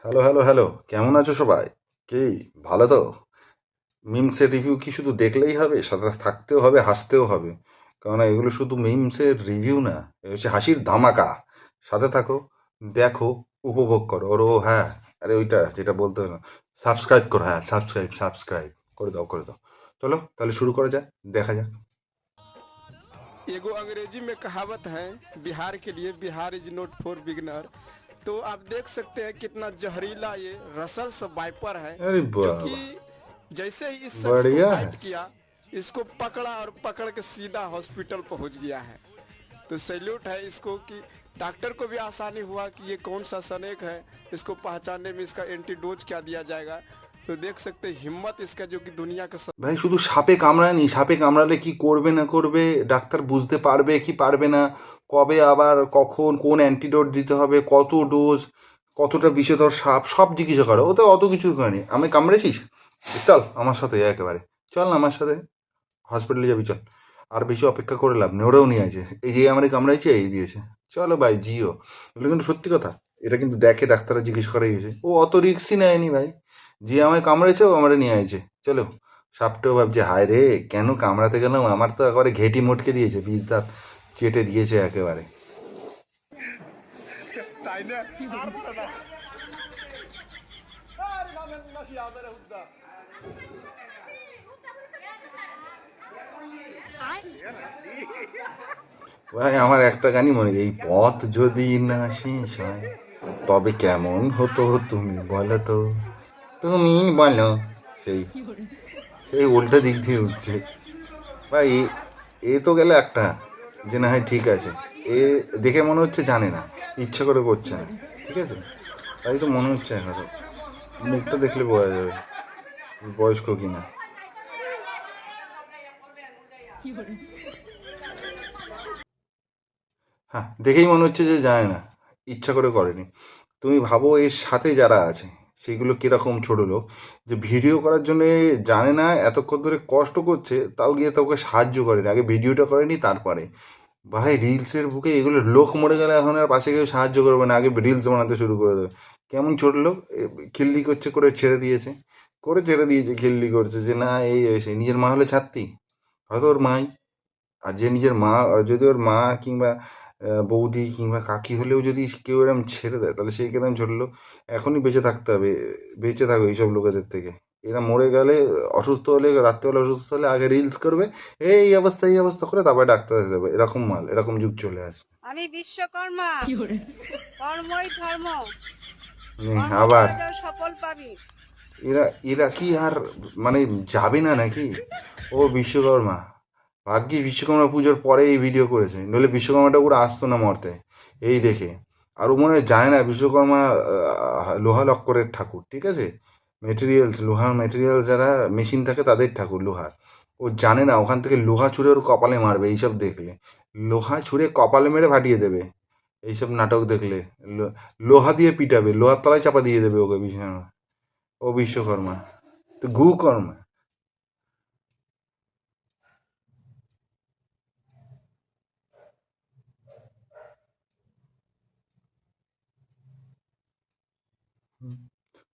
Hello hello hello, কেমন আছো সবাই? কি ভালো তো? মিমসের রিভিউ কি শুধু দেখলেই হবে? সাথে থাকতেও হবে, হাসতেও হবে। কারণ এগুলো শুধু মিমসের রিভিউ না, এ হচ্ছে হাসির ধামাকা। সাথে থাকো, দেখো, উপভোগ করো। ও হ্যাঁ, আরে ওইটা যেটা বলতে হবে না, সাবস্ক্রাইব করো। হ্যাঁ, সাবস্ক্রাইব সাবস্ক্রাইব করে দাও করে দাও। চলো তাহলে শুরু করা যাক, দেখা যাক। एगो अंग्रेजी में कहावत है, बिहार के लिए Bihar is not for beginner. तो आप देख सकते हैं कितना जहरीला ये रसल्स वाइपर है, अरे जो कि बाबा, जैसे ही इस शख्स को बढ़िया है। बाइट किया, इसको पकड़ा और पकड़ के सीधा हॉस्पिटल पहुंच गया है। तो सैल्यूट है इसको कि डॉक्टर को भी आसानी हुआ कि ये कौन सा सनेक है, इसको पहचानने में इसका एंटीडोज क्या दिया जाएगा। तो देख सकते हैं हिम्मत इसका, जो कि दुनिया का ভাই শুধু সাপে কামড়ায়নি, সাপে কামড়ালে কি করবে না করবে ডাক্তার বুঝতে পারবে কি পারবে না, কবে আবার কখন কোন অ্যান্টিডোট দিতে হবে, কত ডোজ, কতটা বিষধর সাপ, সব জিজ্ঞাসা করে। ও তো অত কিছু করেনি। আমি কামড়েছিস, চল আমার সাথে একেবারে, চল না আমার সাথে হসপিটালে যাবি, চল। আর বেশি অপেক্ষা করে লাভ নেই, ওরাও নিয়ে আছে, এই যে আমার কামড়াইছে এই দিয়েছে, চলো ভাই জিও। এগুলো কিন্তু সত্যি কথা, এটা কিন্তু দেখে ডাক্তাররা জিজ্ঞেস করাই গেছে, ও অত রিক্সই নেয়নি ভাই। যে আমায় কামড়েছে ও আমার নিয়ে আইছে, চলো। সাপটাও ভাবছে হায় রে, কেন কামড়াতে গেলাম, আমার তো একেবারে ঘেঁটি মটকে দিয়েছে, বিষ দাঁত চেটে দিয়েছে একেবারে। ভাই আমার একটা গানই মনে, এই পথ যদি না শেষ হয় তবে কেমন হতো তুমি বলো তো, তুমি বলো। সেই সেই উল্টা দিক দিয়ে উঠছে ভাই। এ তো গেলে একটা, যে না হয় ঠিক আছে, এ দেখে মনে হচ্ছে জানে না, ইচ্ছা করে করছে না, ঠিক আছে, তাই তো মনে হচ্ছে এখন। মুখটা দেখলে বোঝা যাবে বয়স্ক কিনা। হ্যাঁ, দেখেই মনে হচ্ছে যে জানে না, ইচ্ছা করে করেনি। তুমি ভাবো এর সাথে যারা আছে সেগুলো কিরকম ছোট লোক, যে ভিডিও করার জন্য জানে না, এতক্ষণ ধরে কষ্ট করছে, তাও গিয়ে তোকে সাহায্য করেনি, আগে ভিডিওটা করেনি তারপরে। ভাই রিলসের বুকে এগুলো, লোক মরে গেলে এখন আর পাশে কেউ সাহায্য করবে না, আগে রিলস বানাতে শুরু করে দেবে। কেমন ছোট লোক, খিল্লি করছে, করে ছেড়ে দিয়েছে, করে ছেড়ে দিয়েছে, খিল্লি করছে যে না এই সেই নিজের মা হলে ছাড়তি, হয়তো ওর মাই। আর যে নিজের মা, যদি ওর মা কিংবা বৌদি কিংবা কাকি হলেও যদি কেউ এরম ছেড়ে দেয়, তাহলে সেই কেরম ছোট লোক। এখনই বেঁচে থাকতে হবে, বেঁচে থাকো এইসব লোকেদের থেকে। এরা মরে গেলে, অসুস্থ হলে, রাত্রেবেলা অসুস্থ হলে আগে রিলস করবে, এই অবস্থা এই অবস্থা করে, তারপরে ডাক্তার দেবে। এরকম মাল, এরকম যুগ চলে আসে। আমি বিশ্বকর্মা, কর্মই ধর্ম, আবার কর্ম করে সফল পাবি। এরা এরা কি আর মানে যাবে না নাকি? ও বিশ্বকর্মা, ভাগ্যি বিশ্বকর্মা পুজোর পরে এই ভিডিও করেছে, নইলে বিশ্বকর্মা ঠাকুর আসতো না মরতে এই দেখে। আর ও মনে হয় জানে না বিশ্বকর্মা লোহা লক্করের ঠাকুর, ঠিক আছে, মেটেরিয়ালস, লোহার মেটেরিয়ালস যারা মেশিন থাকে তাদের ঠাকুর লোহার। ও জানে না ওখান থেকে লোহা ছুঁড়ে ওর কপালে মারবে এইসব দেখলে, লোহা ছুঁড়ে কপালে মেরে ফাটিয়ে দেবে এইসব নাটক দেখলে। লোহা দিয়ে পিটাবে, লোহার তলায় চাপা দিয়ে দেবে ওকে বিশ্বকর্মা। ও বিশ্বকর্মা তো গু কর্মা।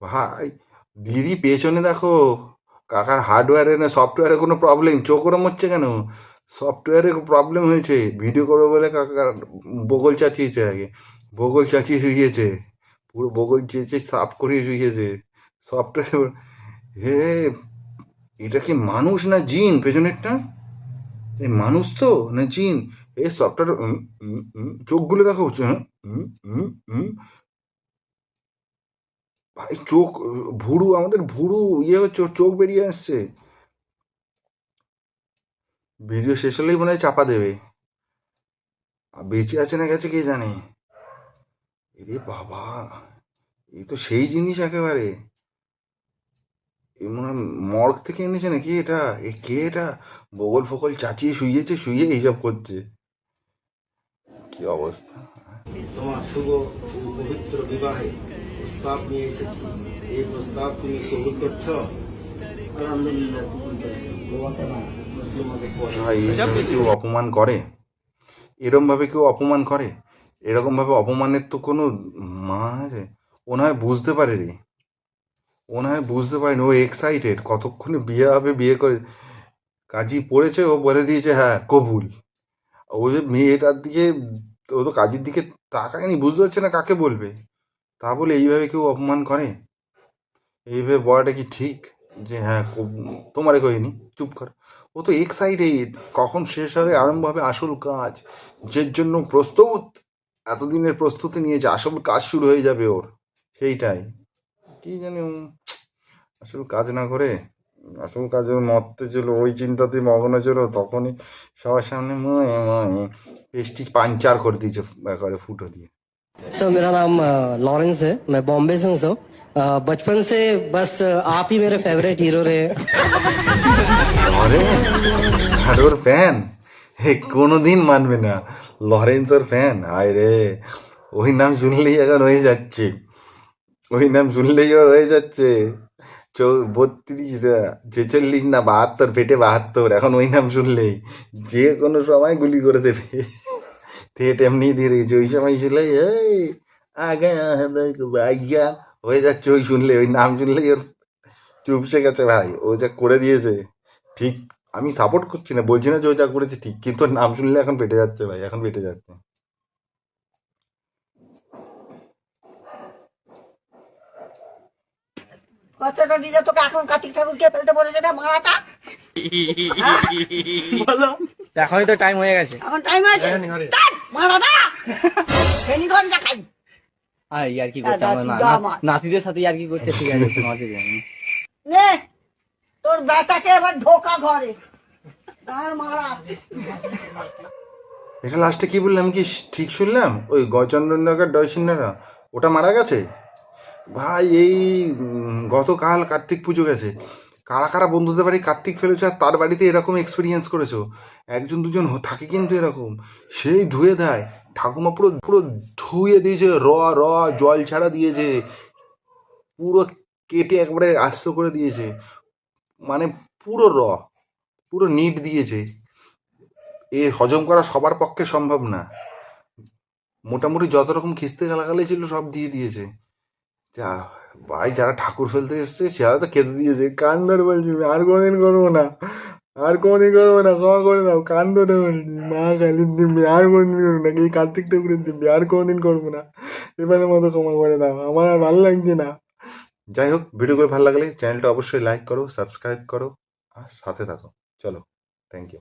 ভাই দিদি পেছনে দেখো, কাকার হার্ডওয়্যারে না সফটওয়্যারে কোনো প্রবলেম, চোখ ওরম হচ্ছে কেন? সফটওয়্যারে প্রবলেম হয়েছে, ভিডিও করবে বলে কাকার বগল চাচিয়েছে আগে, বগল চাচিয়ে শুয়েছে, পুরো বগল চেঁচে সাফ করিয়ে শুয়েছে সফটওয়্যার। হে, এটা কি মানুষ না জিন পেছনেরটা? এই মানুষ তো না জিন? এই সফটওয়্যার চোখগুলো দেখো, ভাই চোখ, ভুরু, আমাদের ভুরু ইয়ে হচ্ছে, ওর চোখ বেরিয়ে আসছে। ভিডিও শেষ হলেই মনে হয় চাপা দেবে। আর বেঁচে আছে না গেছে কে জানে। এরে বাবা, এই তো সেই জিনিস একেবারে। এ মনে হয় মর্গ থেকে এনেছে নাকি এটা? এ কে এটা? বগল ফগল চাচিয়ে শুইয়েছে, শুয়ে এইসব করছে, কি অবস্থা। তোমার শুভ পবিত্র বিবাহে প্রস্তাব নিয়ে এসেছি। এই প্রস্তাব তুমি কবুল করছ? আলহামদুলিল্লাহ কবুল করছি। ভাই এইভাবে কেউ অপমান করে? এরম ভাবে কেউ অপমান করে? এরকম ভাবে অপমানের তো কোনো মান আছে? ও না হয় বুঝতে পারে রে, ও না হয় বুঝতে পারেনি, ও এক্সাইটেড কতক্ষণে বিয়ে হবে, বিয়ে করে কাজী পড়েছে, ও বলে দিয়েছে হ্যাঁ কবুল। ও যে মেয়েটার দিকে, ও তো কাজীর দিকে তাকায়নি, বুঝতে পারছে না কাকে বলবে। তা বলে এইভাবে কেউ অপমান করে? এইভাবে বলাটা কি ঠিক? যে হ্যাঁ তোমারে করিনি, চুপ কর। ও তো এক্সাইটেড কখন শেষ হবে, আরম্ভ হবে আসল কাজ, যের জন্য প্রস্তুত, এতদিনের প্রস্তুতি নিয়েছে, আসল কাজ শুরু হয়ে যাবে ওর। সেইটাই কি জানি আসল কাজ না করে আসল কাজে ওর মরতে ছিল, ওই চিন্তাতেই মগ্ন ছিল, তখনই সবার সামনে পেস্টি পাঞ্চার করে দিয়েছে একেবারে ফুটো দিয়ে। सर मेरा नाम लॉरेंस है, मैं बॉम्बे से हूँ सर। बचपन से बस आप ही मेरे फेवरेट हीरो रहे हैं। লরেন্স আর ওর ফ্যান, হে কোনোদিন মানবে না লরেন্স ওর ফ্যান। আয় রে, ওই নাম শুনলেই এখন হয়ে যাচ্ছে, ওই নাম শুনলেই ওর হয়ে যাচ্ছে 32 না 46 না 72, পেটে 72 এখন ওই নাম শুনলেই যে কোনো সময় গুলি করে দেবে। থেট এমনি দিয়ে রেখেছে, ওই সময় ছিল এই আগে ভাইয়া হয়ে যাচ্ছে, ওই শুনলে, ওই নাম শুনলেই ওর চুপসে গেছে ভাই। ও যা করে দিয়েছে ঠিক, আমি সাপোর্ট করছি না, বলছি না যে ও যা করেছে ঠিক, কিন্তু ওর নাম শুনলে এখন পেটে যাচ্ছে ভাই, এখন পেটে যাচ্ছে। বাচ্চাটা দিয়ে তোকে এখন কার্তিক ঠাকুর কে ফেলতে বলেছে না মারাটা? এখনই তো টাইম হয়ে গেছে। এখন টাইম হয়েছে মারাটা ফেনি ঘরে যা খাই। আর ইয়ার কি করছে আমার নাতিদের সাথে ইয়ার কি করছে, ঠিক আছে তোমাকে জানি। নে তোর বেটাকে এবার ঢোকা ঘরে তার মারা। এটা লাস্টে কি বললাম, কি ঠিক শুনলাম? ওই গয়চন্দ্রনগর ডয়সিন্নারা ওটা মারা গেছে ভাই। এই গতকাল কার্তিক পুজো গেছে, কারা কারা বন্ধুদের বাড়ি কার্তিক ফেলেছো আর তার বাড়িতে এরকম এক্সপিরিয়েন্স করেছো? একজন দুজন থাকে কিন্তু এরকম, সেই ধুয়ে দেয়, ঠাকুমা পুরো পুরো ধুয়ে দিয়েছে, র জল ছাড়া দিয়েছে, পুরো কেটে একবারে আস্ত করে দিয়েছে, মানে পুরো পুরো নিট দিয়েছে। এ হজম করা সবার পক্ষে সম্ভব না, মোটামুটি যত রকম খিস্তে গালাগালি ছিল সব দিয়ে দিয়েছে। যা ভাই, যারা ঠাকুর ফেলতে এসছে সেরা তো খেতে দিয়েছে, কান ধরে বলছি আর কোনোদিন করবো না, আর কোনোদিন করবো না, ক্ষমা করে দাও, কান ধরে বলছি মা কালীর দিব্যি আর কোনোদিন করবো না, এই কার্তিক ঠাকুরের দিব্যি আর কোনোদিন করবো না, এবারের মতো ক্ষমা করে দাও, আমার আর ভালো লাগছে না। যাই হোক, ভিডিওগুলো ভালো লাগলে চ্যানেলটা অবশ্যই লাইক করো, সাবস্ক্রাইব করো আর সাথে থাকো। চলো, থ্যাংক ইউ।